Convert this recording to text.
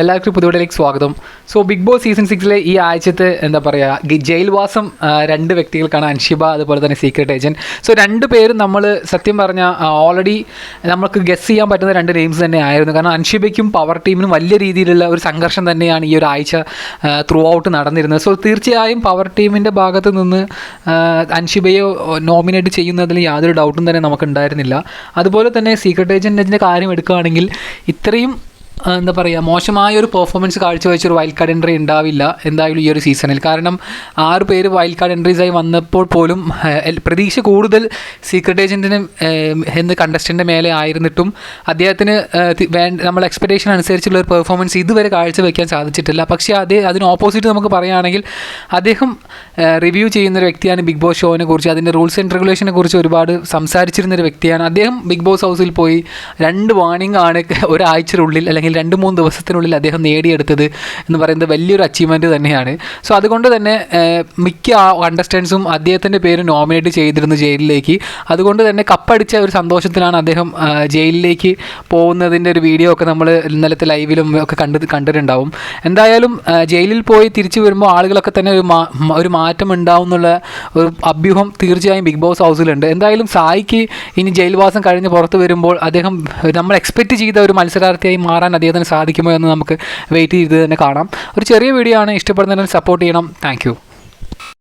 എല്ലാവർക്കും പുതുവീഡിയോയിലേക്ക് സ്വാഗതം. Big boss season 6 ഈ ആഴ്ചത്തെ എന്താ പറയുക ജയിൽവാസം രണ്ട് വ്യക്തികൾക്കാണ്, അൻഷിബ അതുപോലെ തന്നെ സീക്രട്ട് ഏജൻറ്റ്. രണ്ട് പേരും നമ്മൾ സത്യം പറഞ്ഞാൽ ഓൾറെഡി നമുക്ക് ഗസ് ചെയ്യാൻ പറ്റുന്ന രണ്ട് നെയിംസ് തന്നെ ആയിരുന്നു. കാരണം അൻഷിബയ്ക്കും പവർ ടീമിനും വലിയ രീതിയിലുള്ള ഒരു സംഘർഷം തന്നെയാണ് ഈ ഒരു ആഴ്ച ത്രൂ ഔട്ട് നടന്നിരുന്നത്. തീർച്ചയായും പവർ ടീമിൻ്റെ ഭാഗത്ത് നിന്ന് അൻഷിബയെ നോമിനേറ്റ് ചെയ്യുന്നതിൽ യാതൊരു ഡൗട്ടും തന്നെ നമുക്ക് ഉണ്ടായിരുന്നില്ല. അതുപോലെ തന്നെ സീക്രട്ട് ഏജൻറ്റിൻ്റെ കാര്യം എടുക്കുകയാണെങ്കിൽ ഇത്രയും എന്താ പറയുക മോശമായൊരു പെർഫോമൻസ് കാഴ്ചവെച്ചൊരു വൈൽഡ് കാർഡ് എൻട്രി ഉണ്ടാവില്ല എന്തായാലും ഈ ഒരു സീസണിൽ. കാരണം 6 പേര് വൈൽഡ് കാർഡ് എൻട്രീസായി വന്നപ്പോൾ പോലും പ്രതീക്ഷ കൂടുതൽ സീക്രട്ട് ഏജൻറ്റിന് എന്ന കണ്ടസ്റ്റൻ്റെ മേലെ ആയിരുന്നിട്ടും അദ്ദേഹത്തിന് നമ്മൾ എക്സ്പെക്റ്റേഷൻ അനുസരിച്ചുള്ള ഒരു പെർഫോമൻസ് ഇതുവരെ കാഴ്ചവെക്കാൻ സാധിച്ചിട്ടില്ല. പക്ഷേ അതിന് ഓപ്പോസിറ്റ് നമുക്ക് പറയുകയാണെങ്കിൽ അദ്ദേഹം റിവ്യൂ ചെയ്യുന്നൊരു വ്യക്തിയാണ് ബിഗ് ബോസ് ഷോനെ കുറിച്ച്, അതിൻ്റെ റൂൾസ് ആൻഡ് റെഗുലേഷനെ കുറിച്ച് ഒരുപാട് സംസാരിച്ചിരുന്നൊരു വ്യക്തിയാണ്. അദ്ദേഹം ബിഗ് ബോസ് ഹൗസിൽ പോയി 2 വാർണിംഗ് ആണ് ഒരാഴ്ചയുള്ളിൽ അല്ലെങ്കിൽ 2-3 ദിവസത്തിനുള്ളിൽ അദ്ദേഹം നേടിയെടുത്തത് എന്ന് പറയുന്നത് വലിയൊരു അച്ചീവ്മെൻറ്റ് തന്നെയാണ്. അതുകൊണ്ട് തന്നെ മിക്ക കണ്ടസ്റ്റൻസും അദ്ദേഹത്തിൻ്റെ പേര് നോമിനേറ്റ് ചെയ്തിരുന്നു ജയിലിലേക്ക്. അതുകൊണ്ട് തന്നെ കപ്പടിച്ച ഒരു സന്തോഷത്തിലാണ് അദ്ദേഹം ജയിലിലേക്ക് പോകുന്നതിൻ്റെ ഒരു വീഡിയോ ഒക്കെ നമ്മൾ ഇന്നലത്തെ ലൈവിലും ഒക്കെ കണ്ടിട്ടുണ്ടാവും. എന്തായാലും ജയിലിൽ പോയി തിരിച്ചു വരുമ്പോൾ ആളുകളൊക്കെ തന്നെ ഒരു മാറ്റം ഉണ്ടാവും എന്നുള്ള ഒരു അഭ്യൂഹം തീർച്ചയായും ബിഗ് ബോസ് ഹൗസിലുണ്ട്. എന്തായാലും സായിക്ക് ഇനി ജയിൽവാസം കഴിഞ്ഞ് പുറത്ത് വരുമ്പോൾ അദ്ദേഹം നമ്മൾ എക്സ്പെക്റ്റ് ചെയ്ത ഒരു മത്സരാർത്ഥിയായി മാറാൻ അദ്ദേഹത്തിന് സാധിക്കുമോ എന്ന് നമുക്ക് വെയിറ്റ് ചെയ്ത് തന്നെ കാണാം. ഒരു ചെറിയ വീഡിയോ ആണ്, ഇഷ്ടപ്പെടുന്നതിന് സപ്പോർട്ട് ചെയ്യണം. താങ്ക്